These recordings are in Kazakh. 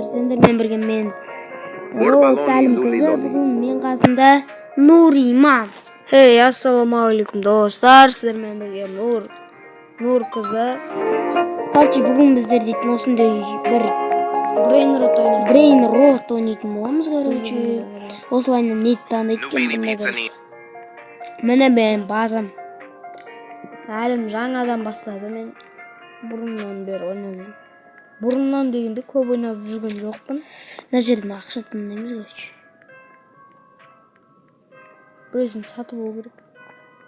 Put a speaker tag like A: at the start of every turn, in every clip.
A: достар, сендермен бірге мен Roblox Әлім қызы, бүгін мен қасымда Нуриман.
B: Hey, ассалаумағалейкум достар, сіздермен бірге Нур қызы.
A: Короче, бүгін біздер дейтін осындай бір Brain Rot ойнайтын боламыз, короче. Осылайынан нет таңдайтын. Міне мен базам.
B: Әлім жаңадан бастады, мен бұрыннан бері ойнап жүрмін. Бұрыннан дегенде көп ойнап жүрген жоқпын.
A: Мына жерден ақша таңдаймыз, короче.
B: Біреусін сатып алу керек.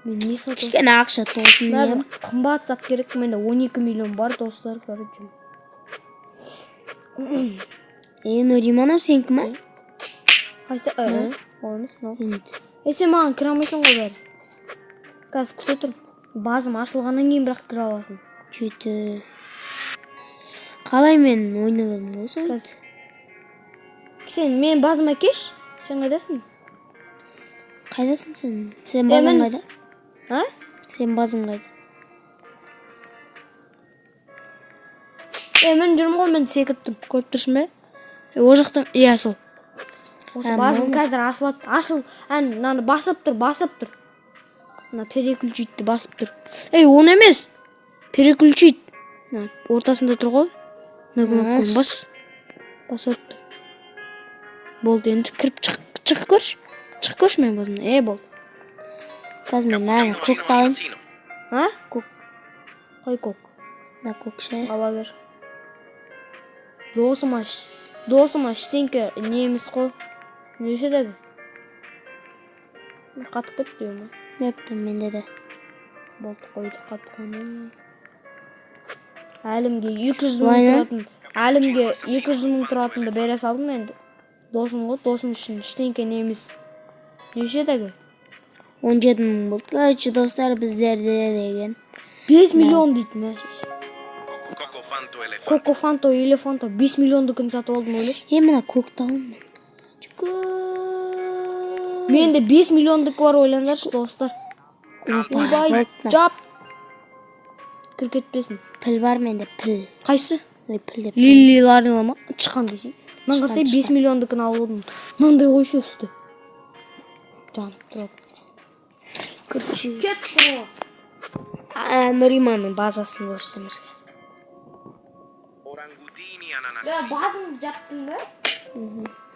B: Мен не сатып?
A: Кішкене ақша толсын деймін.
B: Қымбат зат керек. Менде 12 миллион бар, достар, короче.
A: Нуриманов сенікі ма?
B: Қайсы? Ол емес, мынау. Сен маған кіре алмайсың ғой бәрі. Қазір күте тұр. Базым ашылғаннан кейін бірақ кіре аласың.
A: Жеті. Қалай мен ойнап алдым болса?
B: Сен мен базыма кеш. Сен қайдасың?
A: Қайдасың сен? Сен базың қайда? Сен базың қайда?
B: Мен жүрмін ғой, мен секіріп тұрмын. Көріп тұрсың ба? О жақтан, иә сол. Осы базым қазір ашылады. Ашыл, мынаны басып тұр. Мына переключитті басып тұр. Он емес. Переключит. Ортасында тұр ғой. Мына кнопканы басып тұр. Болды, енді кіріп шығып көрші. Шығып көрші мен базымда. Болды.
A: Қазір мен нағын көк қалайын.
B: Көк. Қай көк?
A: Мына көк шай.
B: Ала бер. Досыма штенке не емес қой. Не үшін деді? Қатып кетті ме?
A: Өптім менде де.
B: Болды, қойды қатқаны. Әлімге 200 мың тұратынды бере салдым енді. Досым ғой, досым үшін штенке не емес. Не үшін деді?
A: 17 мың болды. Короче, достар, біздерде деген
B: 5 миллион дейді ме? Кокофанто, элефанто 5 миллионды күн сатып алдым ойлаш.
A: Мына көкті алым мен.
B: Менде 5 миллиондық бар, ойландаршы, достар. Ойбай, жап. Кір кетпесін.
A: Піл бар менде, піл.
B: Қайсы?
A: Піл деп.
B: Лилиларила ма? Чыққан десей. Мынан қарсай 5 миллиондық күн алып алдым. Мынандай қойшы өсті. Жанып тұрады.
A: Көрші.
B: Кет тұр.
A: Нуриманның базасын көрсетеміз.
B: Базын жаптың ба?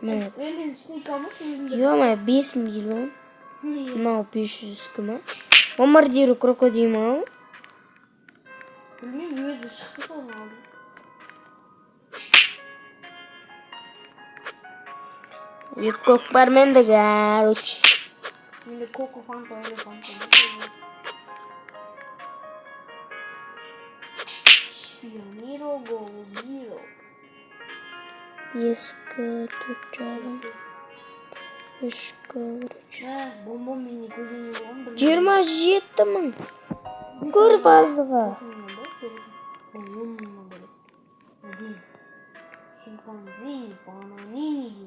A: Мен
B: штейк алмаш өзімді.
A: 5 миллион. Мынау 500 кіма. Бомбардиру крокодима.
B: Білмейм, өзі шықты соны алды.
A: Көк бар менде, короче.
B: Менде кокофанто, элефанто. Шпиониро, голубиро.
A: Ескі, тут жарым. Үшкі, короче.
B: Бомбом мені көзіне болған.
A: 27 мың. Көр базыға.
B: Шимпанзини, бананини.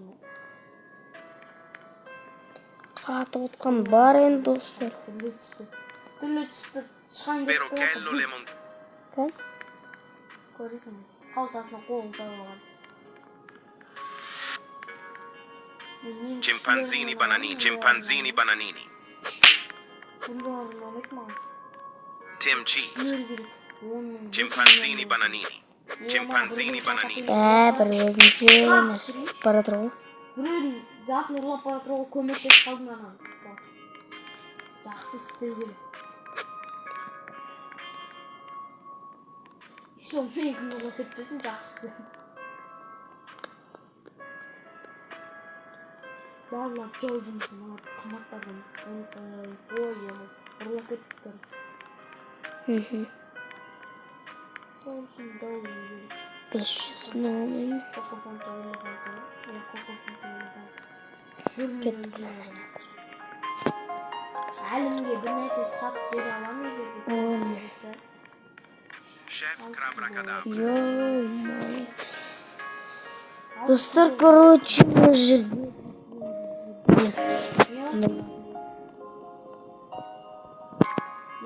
A: Қатып отқан бар енді, достар.
B: Түрлі түсті шыққан кетті.
A: Кән?
B: Көресің, қалтасына қолын салған.
C: Chimpanzini bananini. Tim cheese. Chimpanzini bananini.
A: Бір өзінше нәрсе бара тұру.
B: Біреудің затын ұрлап бара тұруға көмектесіп қалдың анан. Жақсы істеу керек. Сол мен күн ұрлап кетпесін, жақсы істеу. Барлап жол жұмысын қыматтаған. Ұрлап кетіпті. Сол үшін жол жұмысын.
A: 500 нөмін. Кеттік.
B: Әлімге бір нәрсе сатып бере аламын егер.
A: Ё-май. Достар, короче, бұл жерде.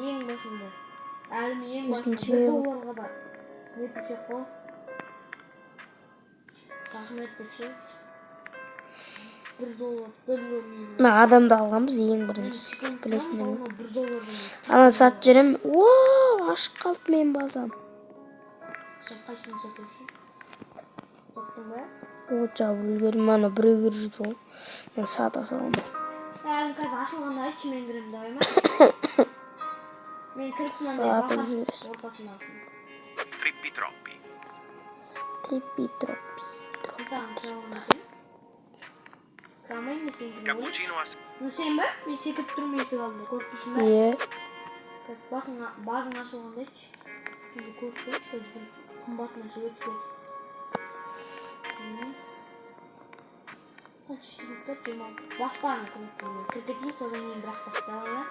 B: Ең басында. Әлім ең басында $1 бар. Не пішек қой? Рахмет десе. $1.
A: Мына адамды алғанбыз ең біріншісі. Білесіңдер ме? Ана сатып жерем. Ооо, ашық қалды мен базам.
B: Сен қайсыны сатушы? Тоқтың ба?
A: О, жабыл үлгерім, ана біреу кіріп жүр ғой. Мен сата салам.
B: Әлі қазір ашылғанда айтшы, мен кірем давай ма? Мен кіріпсін андай
A: Сатып
B: басап
A: жүресің.
B: ортасында алсын.
C: Trippi troppi.
A: Трипи тропи.
B: Мен саған кірамын екен. Кірамайын мен сен кірем.
C: Cappuccino as...
B: Ну сен ба? Мен секіріп тұрмын есік алдында, көріп тұрсың ба? Қазір базың ашылғанда айтшы. Енді көріп тұршы, қазір бір қымбатына сөйтіп кетіп. Қанша секундта 20 баспаны кнопканы кіргетейін, содан кейін бірақ бастай ма?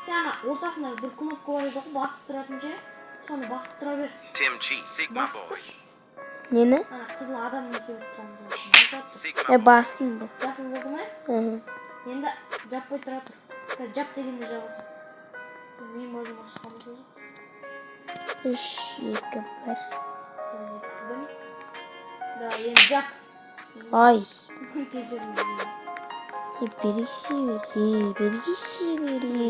B: Сен ана ортасында бір кнопка бар еді ғой, басып тұратын жер, соны басып тұра бер.
C: Tim G. Sigma
B: Басып
C: boy.
B: тұршы.
A: Нені?
B: Ана қызыл адамның сөйтіп тұрған.
C: Sigma
A: Бастым бұл.
B: Жасың болды ма? Енді жаппай тұра тұр. Қазір жап дегенде жабасың. Мен базым ашқанымыз өзі.
A: 3, 2, 1.
B: Да, енді жап.
A: Ай.
B: Кешірім.
A: Беріші бері.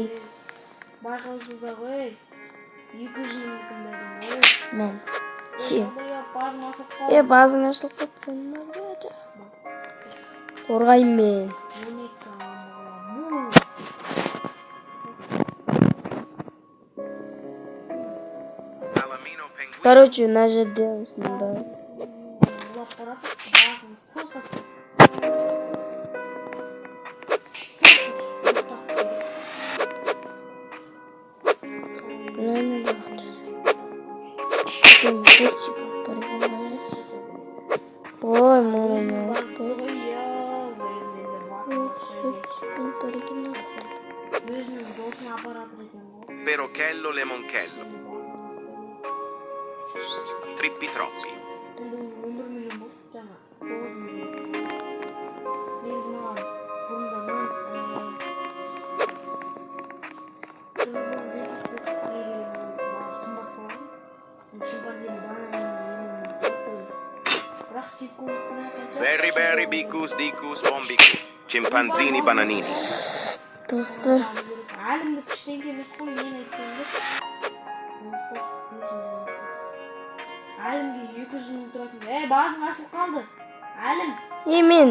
B: Байқаусызда ғой. 200 мүмкін бердім ғой.
A: Мен. Шем.
B: Базым ашылып қалды.
A: Базың ашылып қалды сен. Қорғайым мен.
C: Salamino penguin.
A: Короче, мына жерде осындай.
B: Бұлап қаратып, басын сылтып.
A: Ой, мама.
B: Өзінің досына апарады екен ғой.
C: Perochello lemonchello. Trippi troppi.
B: Енді 11 миллион болды жаңа. 9 миллион. Негізі маған бұрында
C: Berry berry bicus dicus bombicu. Chimpanzini bananini.
A: Достар.
B: Әлімді күштенке емес қой, мен айтсам деп. Әлімге 200 мың тұратын. Базың ашылып қалды. Әлім.
A: Мен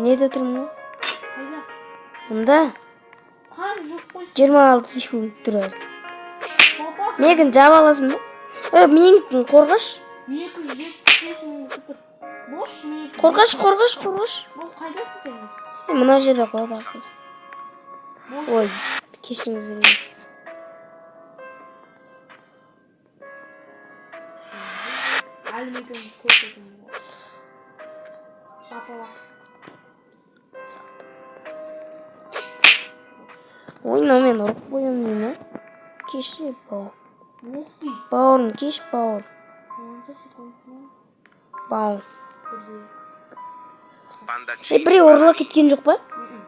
A: неде тұрмын ғой?
B: Қайда?
A: Мұнда
B: Қан жоқ қой.
A: 26 секунд тұрар.
B: Попасы.
A: Мегін жаба аласың ба? Менің қорғаш.
B: 275 мың тұр. Бош мен.
A: Қорғаш.
B: Бұл қайдасың сен?
A: Мына жерде қорғақпыз. Ой, кешіңіздер.
B: Әлім екеуміз көрсетеміз. Шапалақ.
A: Ойна мен ұрып қоямын мені. Кешір бауыр.
B: Оқти.
A: Бауырым, кеш бауыр.
B: Қанша секунд ма?
A: Бауыр.
C: Spandacini.
A: Біреу ұрыла кеткен жоқ па?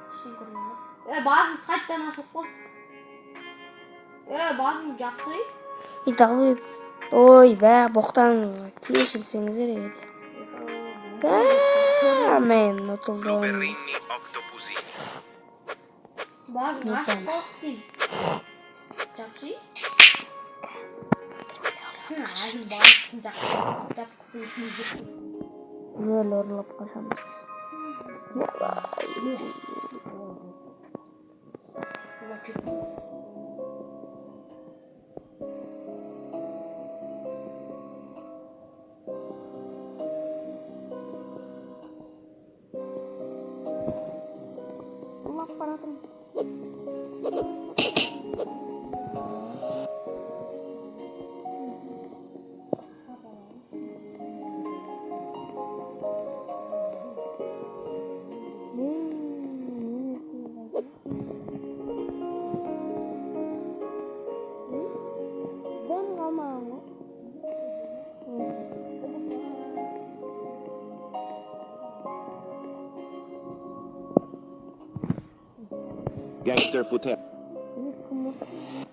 B: Іштен көрген ба? Базым қайттан ашылып қалды. Базым жақсы.
A: Ой, боқтаңызға кешірсеңіздер еді. Мен ұтылдым.
C: Luberrini octopusini.
B: Базым ашып қалды деймін. Жақсы. Әлім базысын жақсы етіне жетті.
A: Нөл ұрлап қашамыз.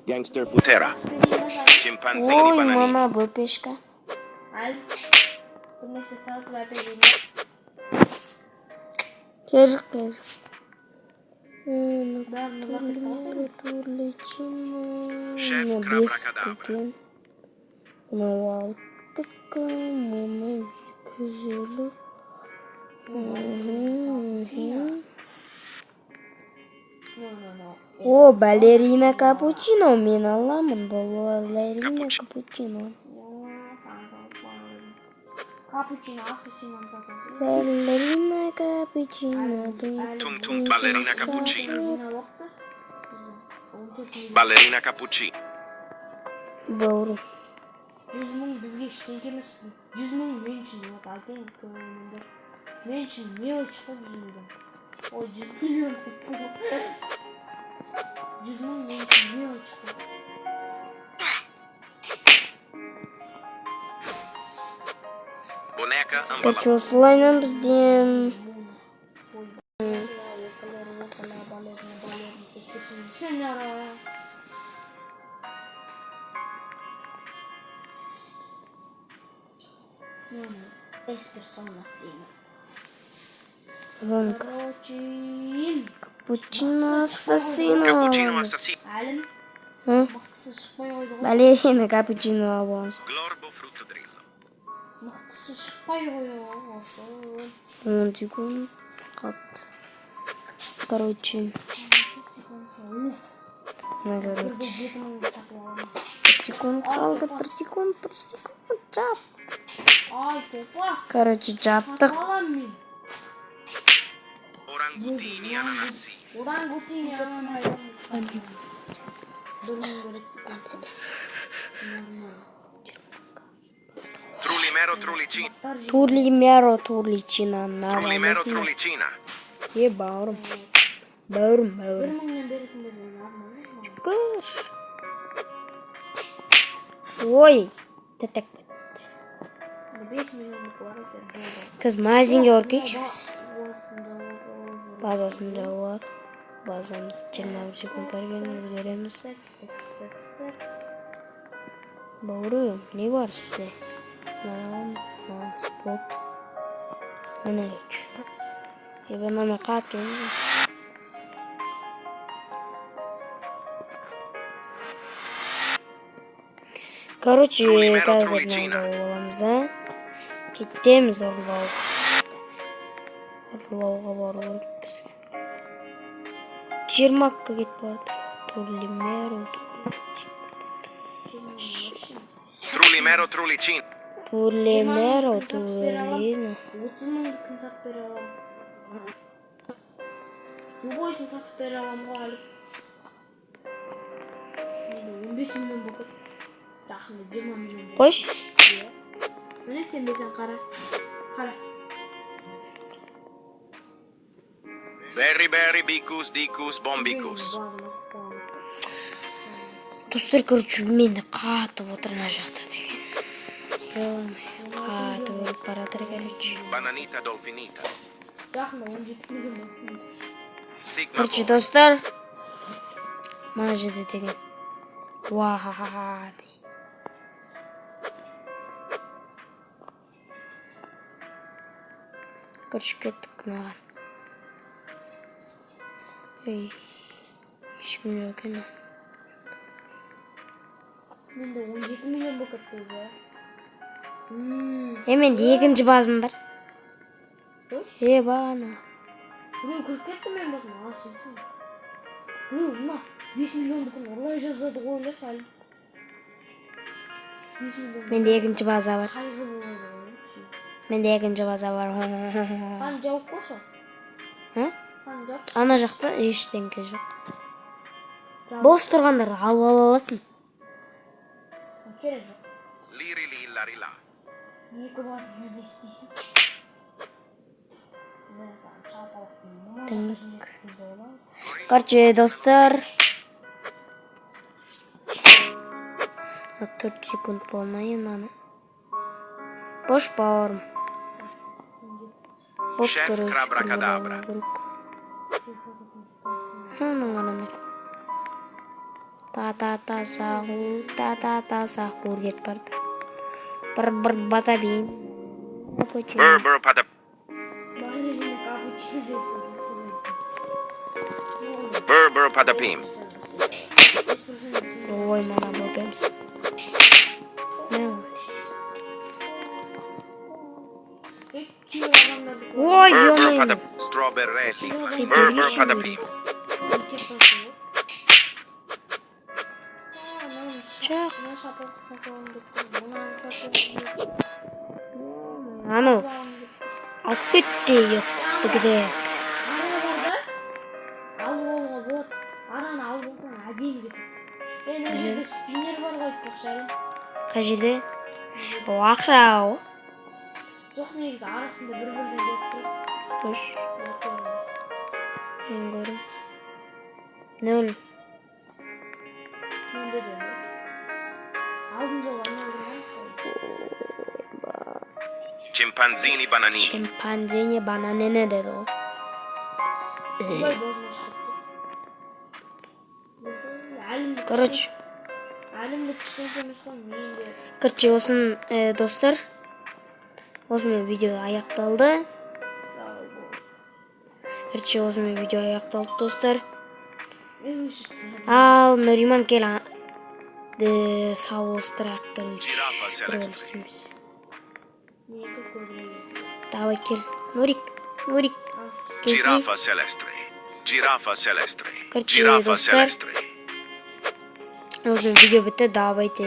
C: Gangster futera. Chimpanzini
A: Ой,
C: bananini.
A: мама, бөпешка.
B: Әлім. Бір нәрсе салып әпелейін.
A: Кежик кел.
C: Chef
A: Бес
C: Crabrakadabra.
A: екен. Мынау алты, мынау жүз елу. О, балерина капучино. Мен аламын бұл балерина капучино.
B: Капучино ассасинон сатады.
A: Балерина капучино.
C: Tum tum ballerina cappuccina.
B: Балерина
C: Ballerina cappuccina.
A: Бауырым.
B: 100 мың бізге ештеңке емес. 100 мың мен үшін вот айтайын көңілімде. Мен үшін мелочь қой 100 миллион. Ой 100 миллион. 100 мың мен үшін мелочь қой.
C: Boneca
A: Короче,
C: ambalada.
A: осылайынан бізде Ронка. Капучино ассасино.
C: Cappuccino assassino.
B: Әлім
A: Hı?
B: мықтысы шықпай қойды ғой.
A: Балерина капучино аламыз.
C: Glorbo frutto drillo.
B: Мықтысы шықпай қойды ғой.
A: 10 секунд. Қалды. Короче. Ну, короче. 1 секунд қалды. 1 секунд. Жап.
B: Ай, топас.
A: Короче, жаптық.
B: Қалам мен.
C: Orangutini ananassi.
B: Орангутин ярамай.
C: Trulimero trulicina.
A: Турлимеро турличина.
C: Trulimero trulicina.
A: Бауырым. Бауырым.
B: Мен беретіндер мен арман.
A: Кыш. Ой. Тәтәк.
B: 5 миллионлық бар екен.
A: Кыз магазинге барып базасын жауып. Базамыз 21 секунд берген үлгереміз. Бауырым, не бар сізде? Спот. Міне үш. Ебанаме қату. Короче, қазір жауып аламыз да. Кетеміз ұрлауға. Ұрлауға бару керек бізге. 20-қа кет барды. Турлимеро.
C: Trulimero trulicina.
A: Турлимеро турлина.
B: 30 мыңдықын сатып бере аламын. Любойсын сатып бере аламын ғой әлі. 15 миллион болып. Жақында 20 миллион.
A: Қош.
B: Міне сенбесең қара. Қара.
C: Berry berry bicus dicus bombicus.
A: Достар, короче, мені қатып отыр мына жақта деген. Қатып өліп баратыр, короче.
C: Bananita dolfinita.
B: Жақында 17 миллион.
C: Sigma
A: Короче,
C: boy.
A: достар, мына жерде деген. Уа-ха-ха-ха. Короче, кеттік мынаған. Ей, ешкім жоқ екен.
B: Менде 17 миллион болып кетті уже.
A: Менде екінші базым бар.
B: Қош?
A: Бана.
B: Біреу көріп кетті мен басым. Сенсің. Біреу мына 5 миллион бүтін ұрлай жазады ғой ойлашы әлі. 5 миллион.
A: Менде екінші база бар.
B: Қайғы болады ғой.
A: Менде екінші база бар.
B: Қан жауып қойшы.
A: Ха?
B: Қан жауып.
A: Ана жақта ештеңке жоқ. Бос тұрғандарды алып аласың.
B: Керек жоқ.
C: Liri li lari la.
B: Екі басында не істейсің? Мен саған шапалақтың
A: Короче, достар. 4 секунд болмайын аны. Бош бауырым. Боп
C: Chef
A: көрөз.
C: Crabrakadabra.
A: Та-та-та сахур кет барды. Бір бата бейім.
C: Burr burr patap.
B: Балерина
C: Berber Patapim.
A: Ой, mana bölgemiz. Ne olmuş? Ой,
C: Berber
A: ё-моё.
C: Patap. Strawberry.
A: Hey,
C: Berber
A: delicious.
C: Patapim.
A: Çak. Ано. Алып кетти, ёптыгыде.
B: Алып алуға болады. Араны алып алсаң әдемі кетеді. Мен ол жерде спиннер бар ғой айтпақшы.
A: Қай жерде? О, ақша о.
B: Жоқ, негізі арасында бір-біріне беріп тұрып.
A: Қош. Мен көрім. Нөл.
B: Менде де бар. Алдын болған не
C: Chimpanzini bananini.
A: Шимпанзене бананене деді о.
B: Бұлай бозма шығыпты.
A: Короче.
B: Әлімдік кішкентай емес қой, мен де.
A: Короче, осын достар. Осымен видео аяқталды.
B: Сау бол.
A: Короче, осымен видео аяқталды достар.
B: Өшікті.
A: Ал Нуриман кел сау болыстырақ, короче.
C: Жирафа
A: Бір
C: селестре.
A: болысымыз.
B: Некі көбірек.
A: Давай кел. Нурик. Нурик. Келсей.
C: Giraffa celestre. Giraffa celestre.
A: Короче,
C: Giraffa
A: достар.
C: celestre.
A: Осымен видео бітті. Давайте.